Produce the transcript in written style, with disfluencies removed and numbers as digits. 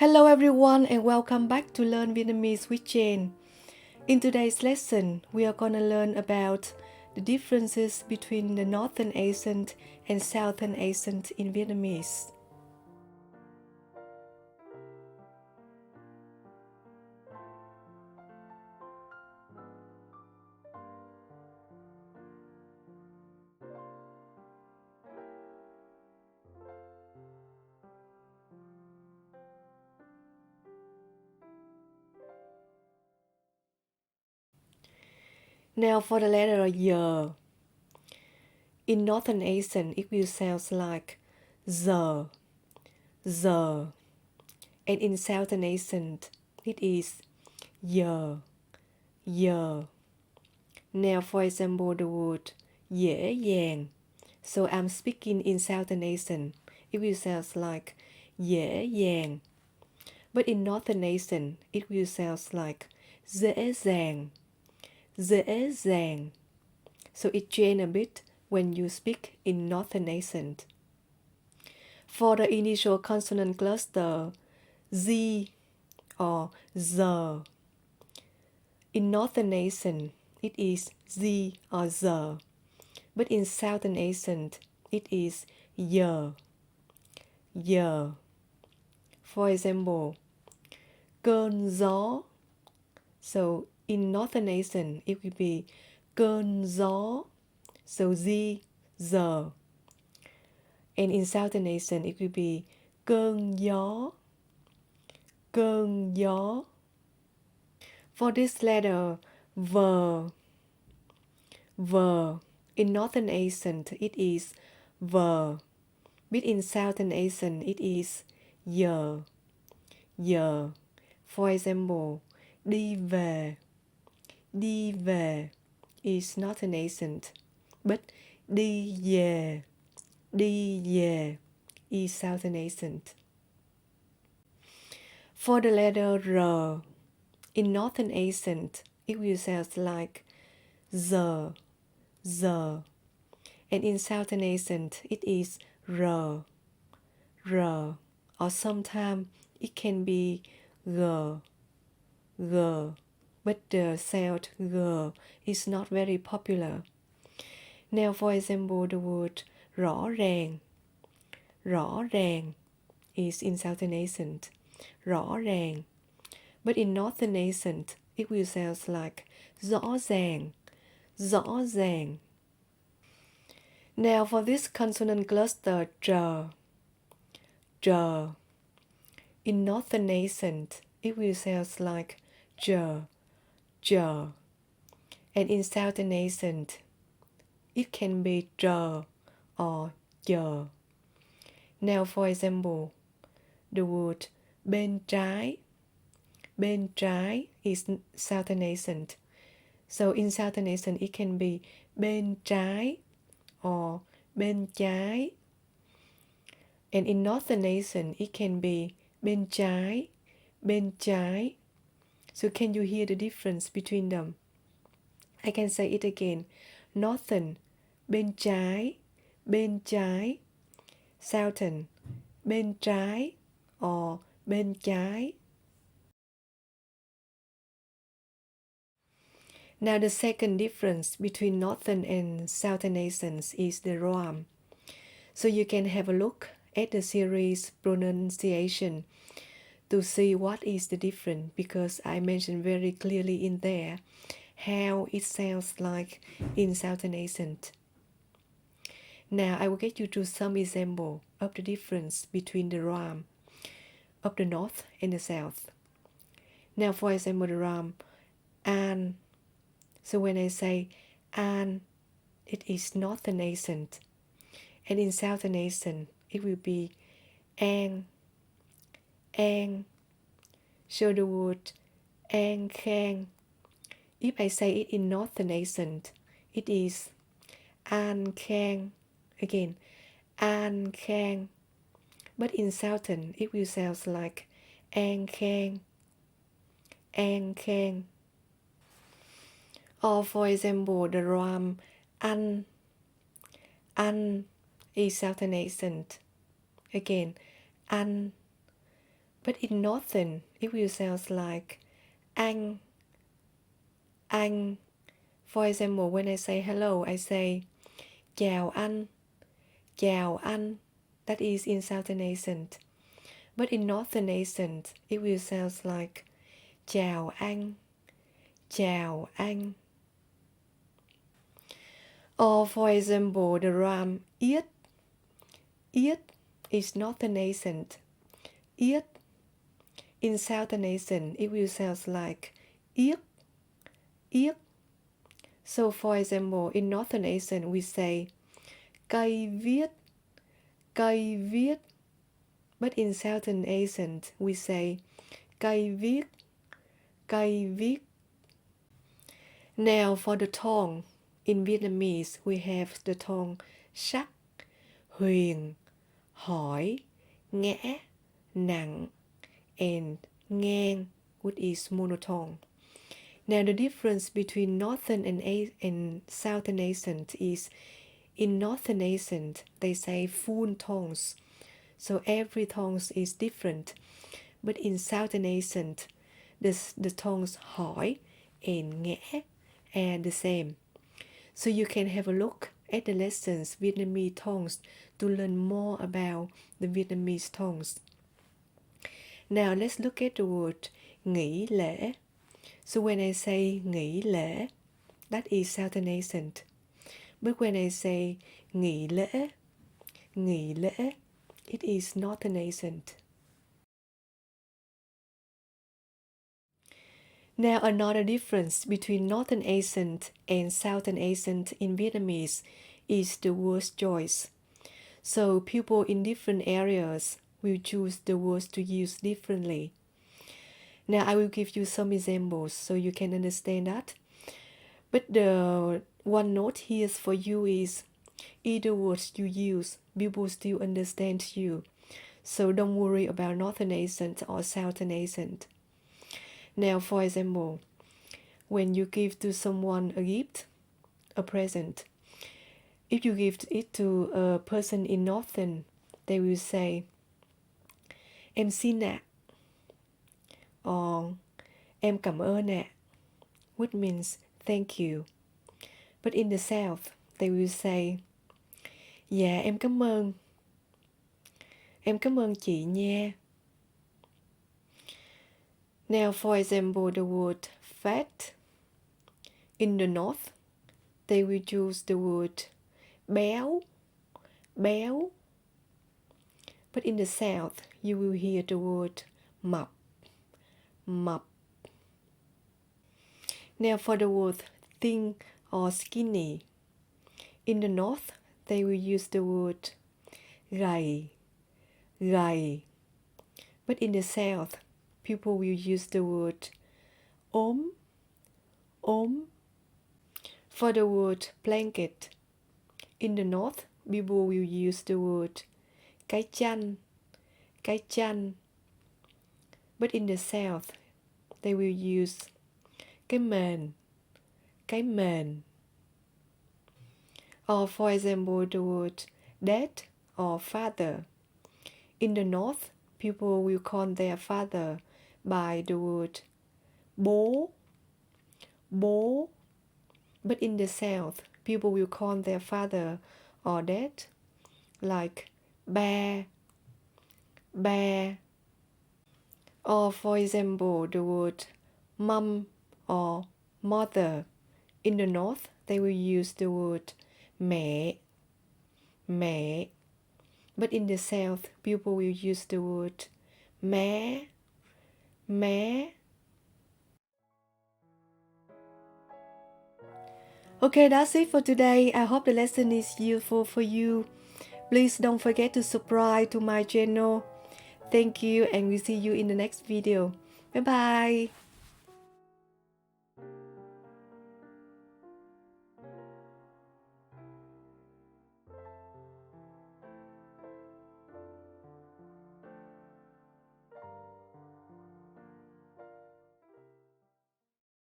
Hello everyone and welcome back to Learn Vietnamese with Jane. In today's lesson, we are going to learn about the differences between the Northern accent and Southern accent in Vietnamese. Now for the letter Y. In Northern accent, it will sound like the, the. And in Southern accent, it is y, y. Now for example, the word dễ dàng. So I'm speaking in Southern accent. It will sound like dễ dàng. But in Northern accent, it will sound like dễ dàng, dễ dàng. So it changes a bit when you speak in Northern accent. For the initial consonant cluster, Z or the, in Northern accent, it is Z or the. But in Southern accent, it is y, y. For example, cơn gió. So in Northern accent, it will be cơn gió. So Z, the. And in Southern accent, it will be cơn gió, cơn gió. For this letter, v, in Northern accent, it is v. But in Southern accent, it is y, y. For example, đi về, đi về is not an accent, but đi về, đi về is Southern accent. For the letter R, in Northern accent, it will sound like the, and in Southern accent, it is r, or sometimes it can be g, but the sound g is not very popular. Now, for example, the word rõ ràng is in Southern accent, rõ ràng. But in Northern accent, it will sound like rõ ràng. Now for this consonant cluster, j. In Northern accent, it will sound like j. And in Southern accent, it can be j or j. Now for example, the word bên trái is Southern accent. So in Southern accent, it can be bên trái or bên trái. And in Northern accent, it can be bên trái. So can you hear the difference between them? I can say it again. Northern, bên trái. Southern, bên trái or bên trái. Now the second difference between Northern and Southern accents is the rhyme. So you can have a look at the series pronunciation to see what is the difference, because I mentioned very clearly in there how it sounds like in Southern accent. Now I will get you to some example of the difference between the rhyme of the North and the South. Now for example, the rhyme an. So when I say an, it is Northern accent. And in Southern accent, it will be an. So the word an khang. If I say it in Northern accent, it is an khang. Again, an khang. But in Southern, it will sound like an khang. Or for example, the rhyme an is Southern accent. Again, an. But in Northern, it will sound like anh, anh. For example, when I say hello, I say chào anh, chào anh. That is in Southern accent. But in Northern accent, it will sound like chào anh, chào anh. Or for example, the rhyme yết, yết is Northern accent. Yết. In Southern accent, it will sound like yết, yết. So for example, in Northern accent, we say cây viết, cây viết. But in Southern accent, we say cây viết, cây viết. Now for the tone, in Vietnamese, we have the tone sắc, huyền, hỏi, ngã, nặng, and ngang, which is monotone. Now the difference between Northern and Southern accent is in Northern accent, they say full tones. So every tone is different. But in Southern accent, the tones hỏi and ngã are the same. So you can have a look at the lessons Vietnamese tones to learn more about the Vietnamese tones. Now let's look at the word nghỉ lễ. So when I say nghỉ lễ, that is Southern accent. But when I say nghỉ lễ, it is Northern accent. Now another difference between Northern accent and Southern accent in Vietnamese is the word choice. So people in different areas will choose the words to use differently. Now I will give you some examples so you can understand that. But the one note here for you is either words you use, people still understand you. So don't worry about Northern accent or Southern accent. Now, for example, when you give to someone a gift, a present, if you give it to a person in Northern, they will say, em xin ạ, or em cảm ơn ạ, which means thank you. But in the South, they will say, dạ em cảm ơn. Em cảm ơn chị nha. Now, for example, the word fat. In the North, they will use the word béo, béo. But in the South, you will hear the word mập, mập. Now for the word thin or skinny. In the North, they will use the word gầy, gầy. But in the South, people will use the word ốm, ốm. For the word blanket, in the North, people will use the word cái chăn, cái chăn. But in the South, they will use cái mền, cái mền. Or for example, the word dad or father. In the North, people will call their father by the word bố, bố. But in the South, people will call their father or dad like ba, ba. Or for example, the word mom or mother. In the North, they will use the word mẹ, mẹ. But in the South, people will use the word má, má. Okay, that's it for today. I hope the lesson is useful for you. Please don't forget to subscribe to my channel. Thank you and we'll see you in the next video. Bye bye.